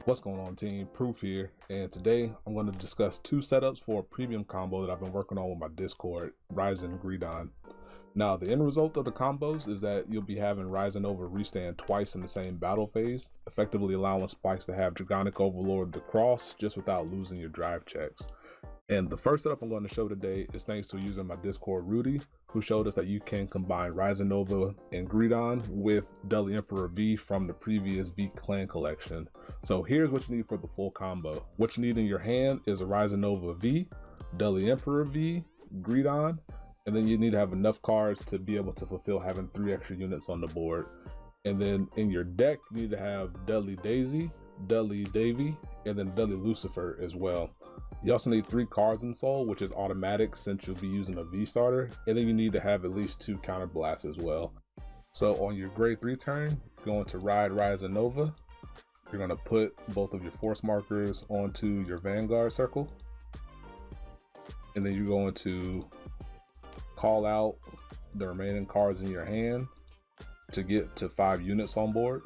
What's going on, team? Proof here, and today I'm going to discuss two setups for a premium combo that I've been working on with my Discord, Rhizonova and Greedon. Now, the end result of the combos is that you'll be having Rhizonova restand twice in the same battle phase, effectively allowing Spikes to have Dragonic Overlord the cross just without losing your drive checks. And the first setup I'm going to show today is thanks to using my Discord Rudy, who showed us that you can combine Rhizonova and Greedon with Deli Emperor V from the previous V Clan collection. So here's what you need for the full combo. What you need in your hand is a Rhizonova V, Deli Emperor V, Greedon, and then you need to have enough cards to be able to fulfill having 3 extra units on the board. And then in your deck, you need to have Deli Daisy, Deli Davy, and then Deli Lucifer as well. You also need 3 cards in Soul, which is automatic since you'll be using a V starter, and then you need to have at least 2 counter blasts as well. So on your grade 3 turn, you're going to ride Rhizonova. You're going to put both of your force markers onto your Vanguard circle, and then you're going to call out the remaining cards in your hand to get to 5 units on board,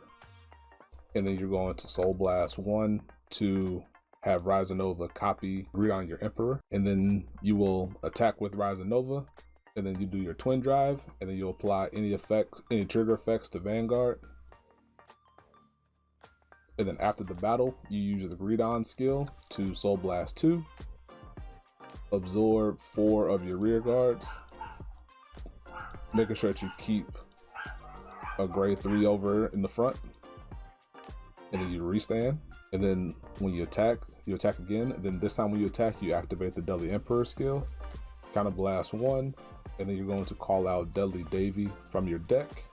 and then you're going to Soul Blast 1 to have Rhizonova copy Greedon your Emperor, and then you will attack with Rhizonova, and then you do your twin drive, and then you'll apply any effects, any trigger effects to Vanguard. And then after the battle, you use the Greedon skill to Soul Blast 2, absorb 4 of your rear guards, making sure that you keep a grade 3 over in the front, and then you restand. And then when you attack again. And then this time when you attack, you activate the Deli Emperor skill, counter blast 1, and then you're going to call out Deli Davy from your deck.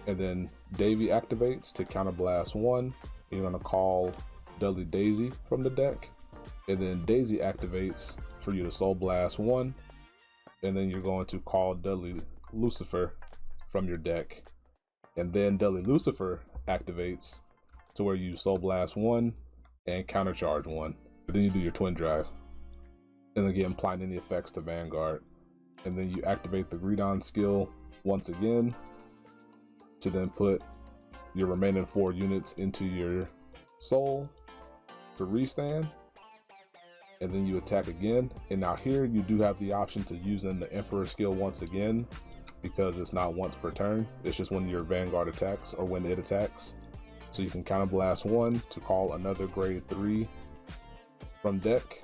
And then Davy activates to counter blast 1. You're going to call Deli Daisy from the deck. And then Daisy activates for you to Soul Blast 1. And then you're going to call Deli Lucifer from your deck. And then Deli Lucifer activates to where you Soul Blast 1 and counter charge 1. But then you do your twin drive, and again applying any effects to Vanguard. And then you activate the Greedon skill once again to then put your remaining 4 units into your soul to restand. And then you attack again. And now here you do have the option to using the Emperor skill once again, because it's not once per turn, it's just when your Vanguard attacks or when it attacks. So you can counter blast 1 to call another grade 3 from deck.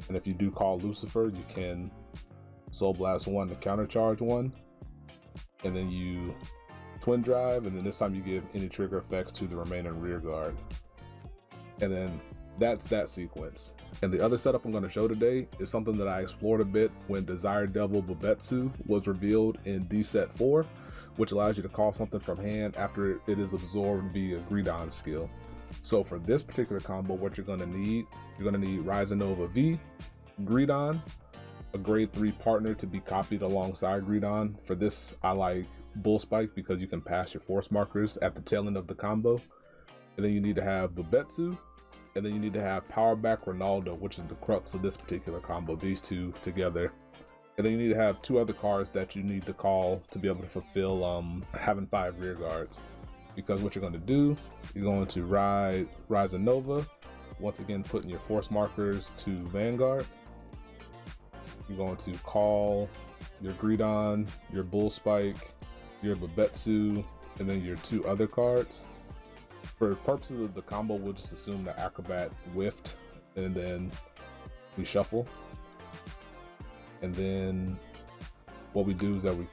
And if you do call Lucifer, you can Soul Blast 1 to counter charge 1. And then you twin drive, and then this time you give any trigger effects to the remaining rear guard. And then that's that sequence. And the other setup I'm going to show today is something that I explored a bit when Desired Devil Bobetsu was revealed in D set 4, which allows you to call something from hand after it is absorbed via Greedon skill. So for this particular combo, what you're going to need Rhizonova V, Greedon, a grade 3 partner to be copied alongside Greedon. For this, I like Bull Spike because you can pass your force markers at the tail end of the combo. And then you need to have Bobetsu, and then you need to have Power Back Ronaldo, which is the crux of this particular combo, these two together. And then you need to have 2 other cards that you need to call to be able to fulfill having 5 rear guards. Because what you're going to do, you're going to ride Rhizonova, once again putting your force markers to Vanguard. You're going to call your Greedon, your Bull Spike, your Bobetsu, and then your 2 other cards. For purposes of the combo, we'll just assume that Acrobat whiffed, and then we shuffle. And then what we do is that we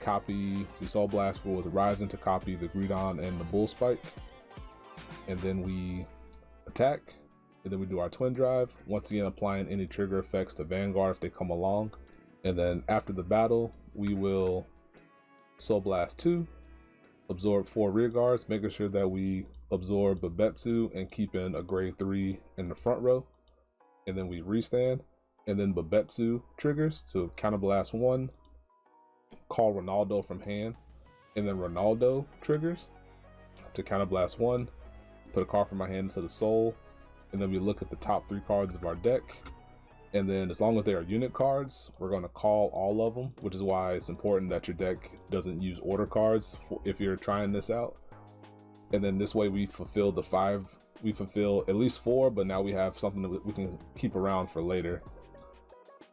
Soul Blast with Rhizon to copy the Greedon and the Bull Spike. And then we attack, and then we do our twin drive, once again applying any trigger effects to Vanguard if they come along. And then after the battle, we will Soul Blast 2, absorb 4 rear guards, making sure that we absorb Bobetsu and keeping a grade 3 in the front row. And then we restand, and then Bobetsu triggers to counter blast 1, call Ronaldo from hand, and then Ronaldo triggers to counter blast 1, put a card from my hand into the soul, and then we look at the top 3 cards of our deck, And then as long as they are unit cards, we're going to call all of them, which is why it's important that your deck doesn't use order cards if you're trying this out. And then this way we fulfill the 5, we fulfill at least 4, but now we have something that we can keep around for later.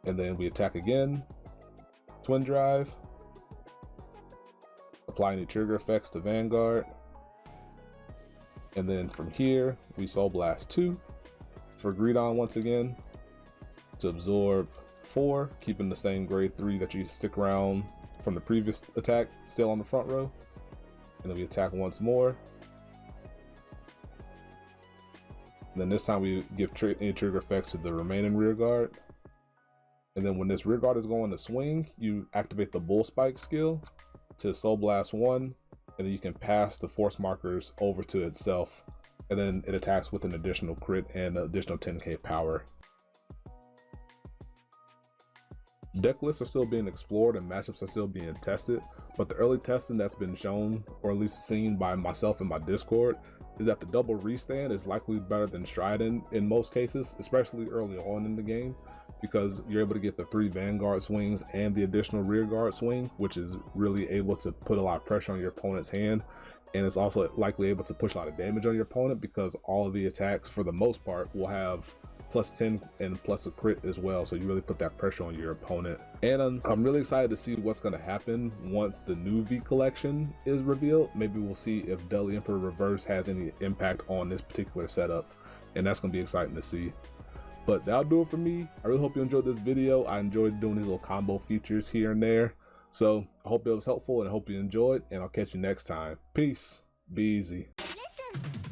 And then we attack again, Twin Drive, apply any trigger effects to Vanguard. And then from here, we Soul Blast 2 for Greedon once again, to absorb 4, keeping the same grade 3 that you stick around from the previous attack still on the front row. And then we attack once more. And then this time we give any trigger effects to the remaining rear guard. And then when this rear guard is going to swing, you activate the Bull Spike skill to Soul Blast 1, and then you can pass the force markers over to itself. And then it attacks with an additional crit and an additional 10k power. Deck lists are still being explored and matchups are still being tested, but the early testing that's been shown, or at least seen by myself and my Discord, is that the double restand is likely better than Strident in most cases, especially early on in the game, because you're able to get the 3 Vanguard swings and the additional rear guard swing, which is really able to put a lot of pressure on your opponent's hand. And it's also likely able to push a lot of damage on your opponent because all of the attacks, for the most part, will have +10 and plus a crit as well, so you really put that pressure on your opponent. And I'm really excited to see what's going to happen once the new V collection is revealed. Maybe we'll see if Deadly Emperor Reverse has any impact on this particular setup, and that's going to be exciting to see. But that'll do it for me. I really hope you enjoyed this video. I enjoyed doing these little combo features here and there, so I hope it was helpful and I hope you enjoyed, and I'll catch you next time. Peace. Be easy. Listen.